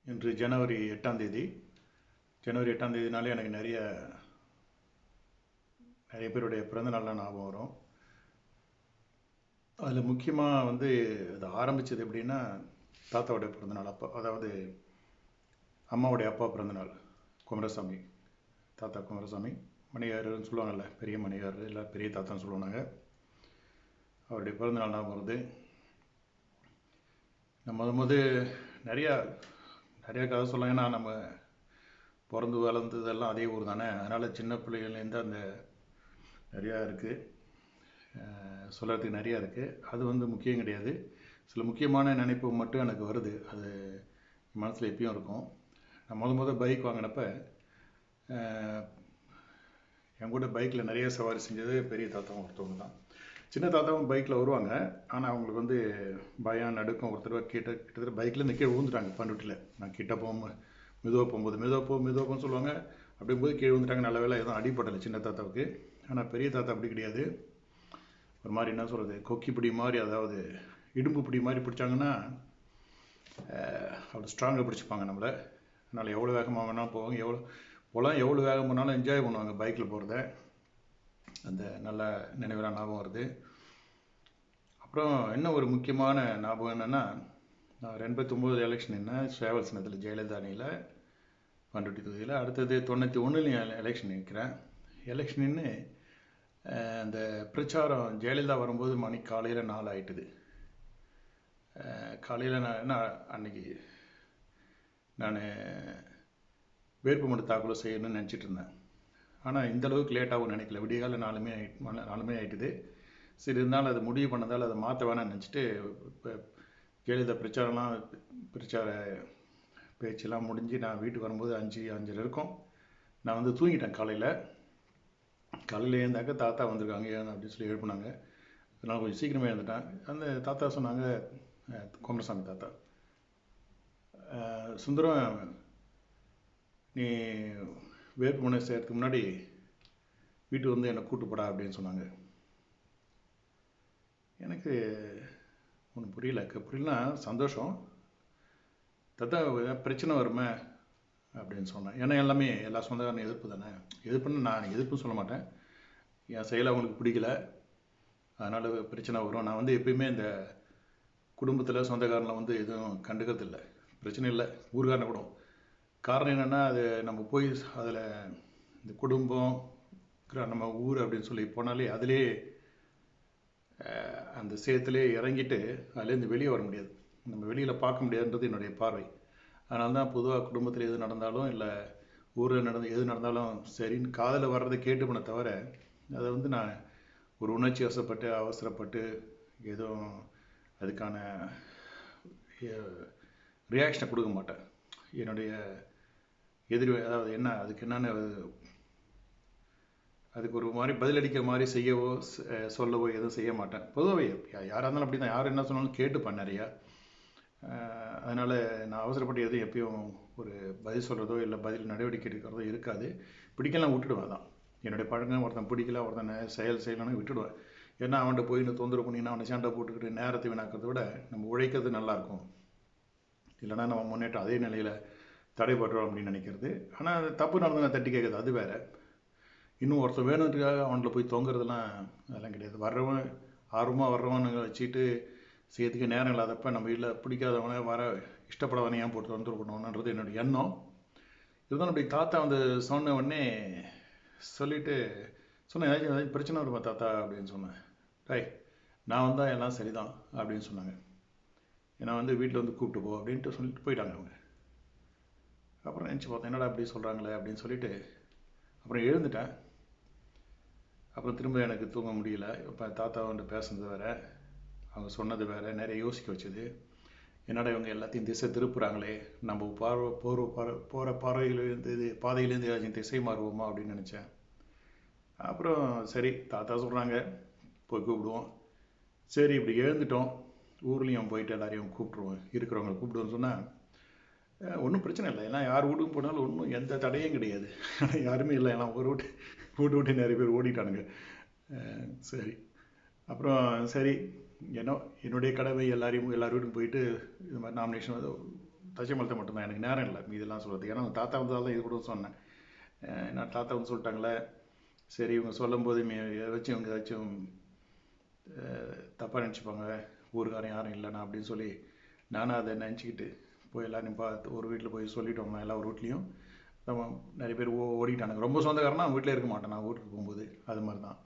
இன்று ஜனவரி 8ஆம் தேதி. ஜனவரி 8ஆம் தேதினாலே எனக்கு நிறைய பேருடைய பிறந்தநாள்லாம் ஞாபகம் வரும். அதில் முக்கியமாக அது ஆரம்பித்தது எப்படின்னா, தாத்தாவுடைய பிறந்தநாள் அப்போ, அதாவது அம்மாவுடைய அப்பா பிறந்தநாள். குமரசாமி, தாத்தா குமரசாமி மணிகாரர்னு சொல்லுவாங்கள்ல, பெரிய மணிகாரர் இல்லை பெரிய தாத்தான்னு சொல்லுவாங்க. அவருடைய பிறந்தநாள் ஞாபகம் வருது. நம்ம நிறையா நிறையா கதை சொல்லலாம். ஏன்னா நம்ம பிறந்து வளர்ந்ததெல்லாம் அதே ஊர் தானே. அதனால் சின்ன பிள்ளைகள்லேருந்து அந்த நிறையா இருக்குது, சொல்கிறதுக்கு நிறையா இருக்குது. அது முக்கியம் கிடையாது. சில முக்கியமான நினைப்பு மட்டும் எனக்கு வருது. அது மனசில் எப்பயும் இருக்கும். நான் பைக் வாங்கினப்ப என் கூட பைக்கில் நிறைய சவாரி செஞ்சது பெரிய தாத்தாவும் ஒருத்தவங்க தான். சின்ன தாத்தாவும் பைக்கில் வருவாங்க. ஆனால் அவங்களுக்கு பயம், நடுக்கம். ஒருத்தர் கிட்டத்தட்ட பைக்லேருந்து கீழே விழுந்துட்டாங்க பண்ருட்டியில். நான் கிட்ட மெதுவாக போகும்போதுன்னு சொல்லுவாங்க. அப்படிங்கும்போது கீழே விழுந்துட்டாங்க. நல்ல வேலை எதுவும் அடிப்படலை சின்ன தாத்தாவுக்கு. ஆனால் பெரிய தாத்தா அப்படி கிடையாது. ஒரு மாதிரி என்ன சொல்கிறது, கொக்கி பிடி மாதிரி, அதாவது இடும்பு பிடி மாதிரி பிடிச்சாங்கன்னா அவ்வளோ ஸ்ட்ராங்காக பிடிச்சிப்பாங்க நம்மளை. அதனால் எவ்வளோ வேகமாக வேணாலும் போவாங்க, எவ்வளோ வேகம் போனாலும் என்ஜாய் பண்ணுவாங்க பைக்கில் போகிறத. அந்த நல்ல நினைவெல்லாம் ஞாபகம் வருது. அப்புறம் இன்னும் ஒரு முக்கியமான ஞாபகம் என்னென்னா, நான் 89 எலெக்ஷன் சேவல் சின்னத்தில் ஜெயலலிதா அணியில் பண்ருட்டி தொகுதியில். அடுத்தது 91 எலெக்ஷன் நிற்கிறேன். எலெக்ஷன் நின்று அந்த பிரச்சாரம் ஜெயலலிதா வரும்போது மணி காலையில் 4 ஆகிட்டுது. காலையில் அன்னைக்கு நான் வேட்புமனு தாக்கல் செய்யணும்னு நினச்சிட்டு இருந்தேன். ஆனால் இந்தளவுக்கு லேட்டாகவும் நினைக்கல. விடியகால 4 ஆகிட்டுது. சரி, இருந்தாலும் அது முடிவு பண்ணதால் அதை மாற்ற வேணாம்னு நினச்சிட்டு, இப்போ ஜெயலலிதா பிரச்சார பேச்செல்லாம் முடிஞ்சு நான் வீட்டுக்கு வரும்போது 5:30 இருக்கும். நான் தூங்கிட்டேன். காலையில் எழுந்தாக்க தாத்தா வந்திருக்காங்க அப்படின்னு சொல்லி எழுப்புனாங்க. அதனால் கொஞ்சம் சீக்கிரமே எழுந்துட்டேன். அந்த தாத்தா சொன்னாங்க, குமரசாமி தாத்தா, சுந்தரம், நீ வேட்புமனு செய்கிறதுக்கு முன்னாடி வீட்டுக்கு என்னை கூட்டுப்படா அப்படின்னு சொன்னாங்க. எனக்கு ஒன்றும் புரியலன்னா சந்தோஷம். தாத்தா பிரச்சனை வருமே அப்படின்னு சொன்னேன். ஏன்னா எல்லா சொந்தக்காரனும் எதிர்ப்பு தானே. எதிர்ப்புன்னு நான் எதிர்ப்புன்னு சொல்ல மாட்டேன். என் செயலை அவங்களுக்கு பிடிக்கல, அதனால் பிரச்சனை வரும். நான் எப்பயுமே இந்த குடும்பத்தில் சொந்தக்காரனில் எதுவும் கண்டுக்கிறது இல்லை. பிரச்சனை இல்லை, ஊர்காரனை கூட. காரணம் என்னென்னா, அது நம்ம போய் அதில் இந்த குடும்பம், நம்ம ஊர் அப்படின்னு சொல்லி போனாலே அதிலே அந்த சேத்துலேயே இறங்கிட்டு அதுலேருந்து வெளியே வர முடியாது. நம்ம வெளியில் பார்க்க முடியாதுன்றது என்னுடைய பார்வை. அதனால தான் பொதுவாக குடும்பத்தில் எது நடந்தாலும் இல்லை ஊரில் எது நடந்தாலும் சரின்னு காதில் வர்றதை கேட்டுப்பண்ண தவிர, அதை நான் ஒரு உணர்ச்சி வசப்பட்டு அவசரப்பட்டு எதுவும் அதுக்கான ரியாக்ஷனை கொடுக்க மாட்டேன். என்னுடைய அதாவது அதுக்கு என்னென்ன அதுக்கு ஒரு மாதிரி பதிலளிக்கிற மாதிரி செய்யவோ சொல்லவோ எதுவும் செய்ய மாட்டேன். பொதுவாகவே யாராக இருந்தாலும் அப்படி தான். யார் என்ன சொன்னாலும் கேட்டுப்பேன் நிறையா. அதனால் நான் அவசரப்பட்டு எதுவும் எப்பயும் ஒரு பதில் சொல்கிறதோ இல்லை பதில் நடவடிக்கை எடுக்கிறதோ இருக்காது. பிடிக்கலாம் விட்டுடுவேன். தான் என்னுடைய பழக்கம். ஒருத்தன் பிடிக்கல, ஒருத்தன் செய்யலான்னு விட்டுடுவேன். ஏன்னா அவன்கிட்ட போய் இன்னும் தொந்தரவு பண்ணினா அவனை சண்டை போட்டுக்கிட்டு நேரத்தை வீணாக்கிறத விட நம்ம உழைக்கிறது நல்லாயிருக்கும். இல்லைனா நம்ம முன்னேற்றம் அதே நிலையில் தடைபடுறோம் அப்படின்னு நினைக்கிறது. ஆனால் அது தப்பு நடந்து தட்டி கேட்குறது அது வேறு. இன்னும் ஒருத்தர் வேணுன்றதுக்காக அவன்கிட்ட போய் தொங்குறதுலாம் அதெல்லாம் கிடையாது. ஆர்வமாக வர்றவனுங்க வச்சுட்டு செய்யறதுக்கு நேரம் இல்லாதப்ப நம்ம வீட்டில் பிடிக்காதவனை இஷ்டப்படாதவனை ஏன் போட்டு தொந்தரவு பண்ணுவானன்றது என்னுடைய எண்ணம். இருந்தாலும் அப்படி தாத்தா சொன்ன உடனே சொல்லிவிட்டு சொன்னேன், ஏதாச்சும் பிரச்சனை வருமா தாத்தா அப்படின்னு சொன்னேன். நான் வந்தால் எல்லாம் சரிதான் அப்படின்னு சொன்னாங்க. ஏன்னா வீட்டில் கூப்பிட்டு போ அப்படின்ட்டு சொல்லிட்டு போயிட்டாங்க அவங்க. அப்புறம் நினச்சி பார்த்தேன், என்னடா அப்படி சொல்கிறாங்களே அப்படின்னு சொல்லிட்டு அப்புறம் எழுந்துட்டேன். அப்புறம் திரும்ப எனக்கு தூங்க முடியல. இப்போ தாத்தா பேசுனது வேறு, அவங்க சொன்னது வேறு, நிறைய யோசிக்க வச்சுது. என்னடா இவங்க எல்லாத்தையும் திசை திருப்புறாங்களே, நம்ம போகிற பாதையிலேருந்து ஏதாச்சும் திசை மாறுவோமா அப்படின்னு நினச்சேன். அப்புறம் சரி, தாத்தா சொல்கிறாங்க போய் கூப்பிடுவோம். சரி, இப்படி எழுந்துட்டோம். ஊர்லேயும் போயிட்டு எல்லாரையும் கூப்பிட்ருவோம், இருக்கிறவங்களை கூப்பிடுவோன்னு சொன்னால் ஒன்றும் பிரச்சனை இல்லை. ஏன்னா யார் வீட்டுக்கு போனாலும் ஒன்றும் எந்த தடையும் கிடையாது. யாருமே இல்லை. எல்லாம் ஒரு வீட்டு நிறைய பேர் ஓடிட்டானுங்க. சரி, அப்புறம் சரி, என்னுடைய கடமை எல்லார் வீட்டுக்கும் போயிட்டு இது மாதிரி நாமினேஷன் தச்சமலத்தை மட்டும்தான், எனக்கு நேரம் இல்லை இதெல்லாம் சொல்கிறதுக்கு. ஏன்னா தாத்தா வந்ததால் தான் இது கூட சொன்னேன். நான் தாத்தா வந்து சொல்லிட்டாங்களே, சரி இவங்க சொல்லும்போது ஏதாச்சும் இவங்க ஏதாச்சும் தப்பாக நினச்சிப்பாங்க, ஊருக்காரன் யாரும் இல்லைண்ணா அப்படின்னு சொல்லி நானும் அதை நினச்சிக்கிட்டு போய் எல்லாரையும் பார்த்து ஒரு வீட்டில் போய் சொல்லிட்டு வந்தேன். எல்லா ஒரு வீட்லேயும் நம்ம நிறைய பேர் ஓடிட்டானுங்க. ரொம்ப சொந்தக்காரனா அவங்க வீட்டில் இருக்க மாட்டேன் நான் ஊருக்கு போகும்போது, அது மாதிரி தான்.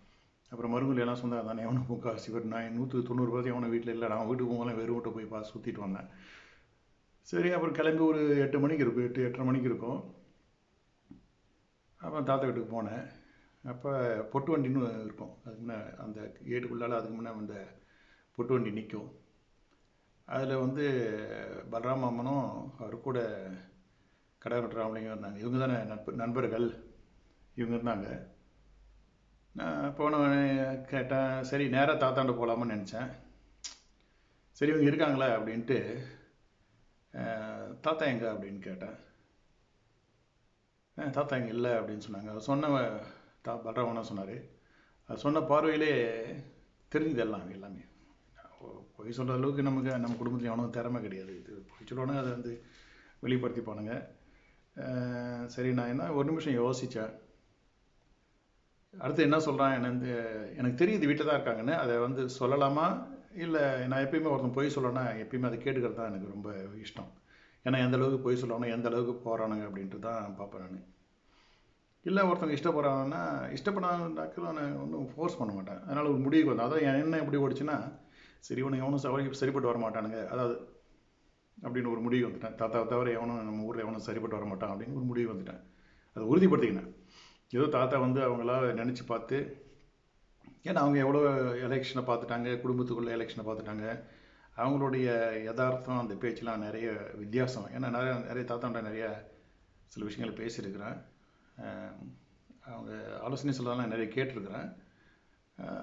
அப்புறம் மருங்குல் எல்லாம் சொந்தக்காரன் தானே, எவனும் முக்கால்வாசி பேர், நான் 190% எவனும் வீட்டில் இல்லை. நான் வீட்டுக்கு போகும்போது வெறும் வீட்டை போய் பார்த்து சுற்றிட்டு வந்தேன். சரி அப்புறம் கிளம்பி ஒரு 8 மணிக்கு இருக்கும், 8-8:30 மணிக்கு இருக்கும். அப்புறம் தாத்தா வீட்டுக்கு போனேன். அப்போ பொட்டு வண்டின்னு இருக்கும், அதுக்கு முன்னே அந்த கேட்டுக்குள்ளால அதுக்கு முன்னே அந்த பொட்டு வண்டி நிற்கும். அதில் வந்து பலராம அம்மனும் அவர் கூட கடற்கரை ராமலிங்கம் இருந்தாங்க. இவங்க தானே நண்பர்கள், இவங்க இருந்தாங்க. நான் போனவனே கேட்டேன், சரி நேராக தாத்தாண்ட போகலாமான்னு நினச்சேன். சரி இவங்க இருக்காங்களே அப்படின்ட்டு தாத்தா எங்கே அப்படின்னு கேட்டேன். தாத்தா இங்கே இல்லை அப்படின்னு சொன்னாங்க. அது சொன்ன பலராமனா சொன்னார். அது சொன்ன பார்வையிலே தெரிஞ்சுது எல்லாமே. பொய் சொல்கிற அளவுக்கு நம்ம குடும்பத்தில் எவனும் திறமை கிடையாது. இது பொய் சொல்லுவானு அதை வந்து வெளிப்படுத்திப்பானுங்க. சரி நான் என்ன ஒரு நிமிஷம் யோசித்தேன். அடுத்து என்ன சொல்கிறான் எனக்கு தெரியுது வீட்டில் தான் இருக்காங்கன்னு. அதை வந்து சொல்லலாமா இல்லை, நான் எப்பயுமே ஒருத்தன் பொய் சொல்லணும்னா எப்பயுமே அதை கேட்டுக்கிறது தான் எனக்கு ரொம்ப இஷ்டம். ஏன்னா எந்த அளவுக்கு பொய் சொல்லணும், எந்த அளவுக்கு போகிறானுங்க அப்படின்ட்டு தான் பார்ப்பேன் நான். இல்லை ஒருத்தவங்க இஷ்டப்படுறாங்கன்னா இஷ்டப்படாதாக்களும் நான் ஒன்றும் ஃபோர்ஸ் பண்ண மாட்டேன். அதனால் ஒரு முடிவுக்கு வந்தேன். அதான் என்ன எப்படி ஓடிச்சுன்னா, சரி இவனுக்கு எவனும் சரிப்பட்டு வர மாட்டானுங்க, அதாவது அப்படின்னு ஒரு முடிவு வந்துட்டேன். தாத்தாவை தவிர எவனும் நம்ம ஊரில் எவனும் சரிப்பட்டு வர மாட்டான் அப்படின்னு ஒரு முடிவு வந்துட்டேன். அதை உறுதிப்படுத்திக்கினேன். ஏதோ தாத்தா வந்து அவங்களா நினச்சி பார்த்து, ஏன்னா அவங்க எவ்வளோ எலெக்ஷனை பார்த்துட்டாங்க, குடும்பத்துக்குள்ளே எலெக்ஷனை பார்த்துட்டாங்க. அவங்களுடைய யதார்த்தம் அந்த பேச்செலாம் நிறைய வித்தியாசம். ஏன்னா நிறைய தாத்தாண்ட நிறைய சில விஷயங்களை பேசியிருக்கிறேன். அவங்க ஆலோசனை சொல்லலாம் நிறைய கேட்டிருக்கிறேன்.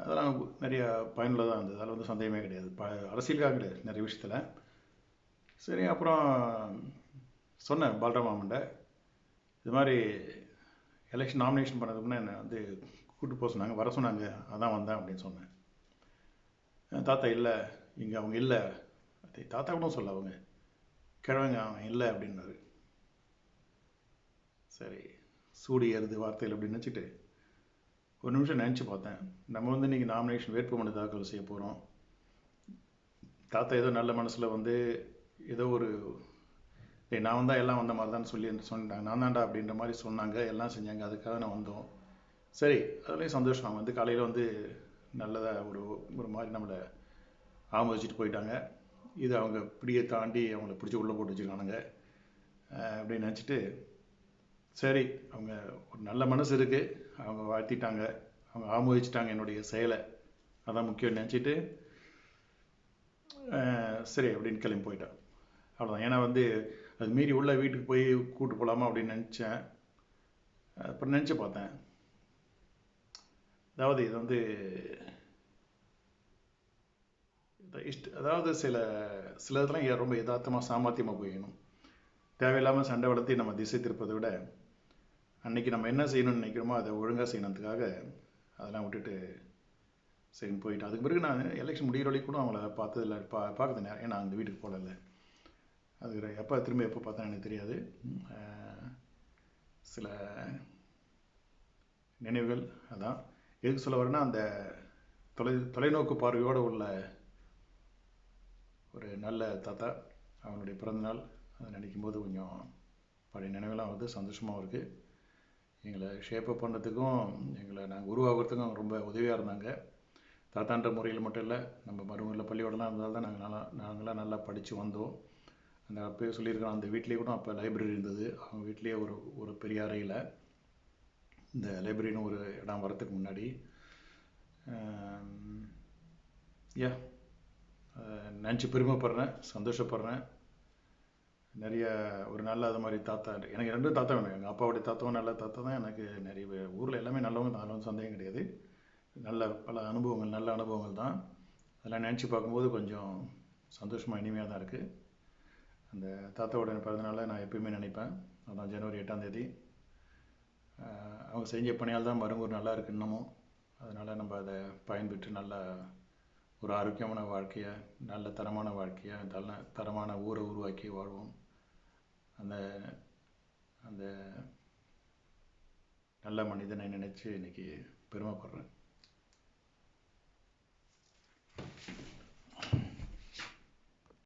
அதெல்லாம் நிறைய பயனுள்ளதாக இருந்தது. அதில் வந்து சந்தேகமே கிடையாது. அரசியலுக்காக கிடையாது, நிறைய விஷயத்தில். சரி அப்புறம் சொன்னேன் பலராமன்ட்ட, இது மாதிரி எலெக்ஷன் நாமினேஷன் பண்ணதுக்கு முன்னே என்னை வந்து கூப்பிட்டு போக சொன்னாங்க, வர சொன்னாங்க, அதான் வந்தேன் அப்படின்னு சொன்னேன். தாத்தா இல்லை, இங்கே அவங்க இல்லை. தாத்தா கூட சொல்ல, அவங்க கிழவங்க அவன் இல்லை அப்படின்னாரு. சரி சூடு ஏறுது வார்த்தைகள் அப்படின்னு நினச்சிட்டு ஒரு நிமிஷம் நினச்சி பார்த்தேன். நம்ம வந்து இன்றைக்கி நாமினேஷன் வேட்புமனு தாக்கல் செய்ய போகிறோம். தாத்தா ஏதோ நல்ல மனசில் வந்து ஏதோ ஒரு நான் வந்தால் எல்லாம் வந்த மாதிரி தான் சொல்லிட்டாங்க. நான் தான்டா அப்படின்ற மாதிரி சொன்னாங்க, எல்லாம் செஞ்சாங்க, அதுக்காக நான் வந்தோம். சரி அதுலேயும் சந்தோஷம். அவங்க வந்து காலையில் வந்து நல்லதாக ஒரு மாதிரி நம்மளை ஆமோதிச்சுட்டு போயிட்டாங்க. இது அவங்க பிடியை தாண்டி அவங்கள பிடிச்சி உள்ளே போட்டு வச்சுருக்கானுங்க அப்படின்னு நினச்சிட்டு, சரி அவங்க ஒரு நல்ல மனசு இருக்குது, அவங்க வாழ்த்திட்டாங்க, அவங்க ஆமோதிச்சிட்டாங்க என்னுடைய செயலை, அதான் முக்கியம் நினச்சிட்டு சரி அப்படின்னு கிளம்பி போயிட்டேன். அவ்வளோதான். ஏன்னா வந்து அது மீறி உள்ள வீட்டுக்கு போய் கூப்பிட்டு போகலாமா அப்படின்னு நினச்சேன். அப்புறம் நினச்சி பார்த்தேன், அதாவது இது வந்து அதாவது சில இதெல்லாம் ரொம்ப யதார்த்தமாக சாமர்த்தியமாக போயிடணும். தேவையில்லாமல் சண்டை வளர்த்தி நம்ம திசை திருப்பதை விட அன்றைக்கி நம்ம என்ன செய்யணும்னு நினைக்கிறோமோ அதை ஒழுங்காக செய்யணுன்றதுக்காக அதெல்லாம் விட்டுட்டு சரின்னு போயிட்டேன். அதுக்கு பிறகு நான் எலெக்ஷன் முடிகிற வரைக்கும் கூட அவங்கள பார்த்ததில்லை, பார்க்குறது நேரம். ஏன்னா அந்த வீட்டுக்கு போகல. அது திரும்ப எப்போ பார்த்தா எனக்கு தெரியாது. சில நினைவுகள் அதான் எதுக்கு சொல்ல வரேன்னா, அந்த தொலைநோக்கு பார்வையோடு உள்ள ஒரு நல்ல தாத்தா, அவனுடைய பிறந்தநாள் அதை நினைக்கும் போது கொஞ்சம் பழைய நினைவெல்லாம் வந்து சந்தோஷமாகவும் இருக்குது. எங்களை ஷேப்பப் பண்ணுறதுக்கும் எங்களை நாங்கள் உருவாக்குறதுக்கும் ரொம்ப உதவியாக இருந்தாங்க. தாத்தான்ற முறையில் மட்டும் இல்லை, நம்ம மருமகளில் பள்ளியோடலாம் இருந்தால் தான் நாங்களாம் நல்லா படித்து வந்தோம். அந்த அப்போயே சொல்லியிருக்கிறோம், அந்த வீட்லேயே கூட அப்போ லைப்ரரி இருந்தது. அவங்க வீட்லேயே ஒரு பெரிய அறையில் இந்த லைப்ரரின்னு ஒரு இடம் வரத்துக்கு முன்னாடி நினச்சி பெருமைப்படுறேன், சந்தோஷப்படுறேன். நிறைய ஒரு நல்ல அது மாதிரி தாத்தா, எனக்கு 2 தாத்தா வேணும். எங்கள் அப்பாவுடைய தாத்தாவும் நல்ல தாத்தா தான். எனக்கு நிறைய ஊரில் எல்லாமே நல்லவங்க தான், அதெல்லாம் சந்தேகம் கிடையாது. பல அனுபவங்கள், நல்ல அனுபவங்கள் தான். அதெல்லாம் நினச்சி பார்க்கும்போது கொஞ்சம் சந்தோஷமாக இனிமையாக தான் இருக்குது. அந்த தாத்தாவோட பிறந்தநாளை நான் எப்பயுமே நினைப்பேன். அதான் ஜனவரி 8ஆம் தேதி. அவங்க செஞ்ச பணியால் தான் மருங்கூர் நல்லா இருக்கு இன்னமும். அதனால் நம்ம அதை பயன்பெற்று நல்ல ஒரு ஆரோக்கியமான வாழ்க்கையை, நல்ல தரமான வாழ்க்கையை, தரமான ஊரை உருவாக்கி வாழ்வோம். அந்த அந்த நல்ல மனிதனை நினைச்சு இன்னைக்கு பெருமைப்படுறேன்.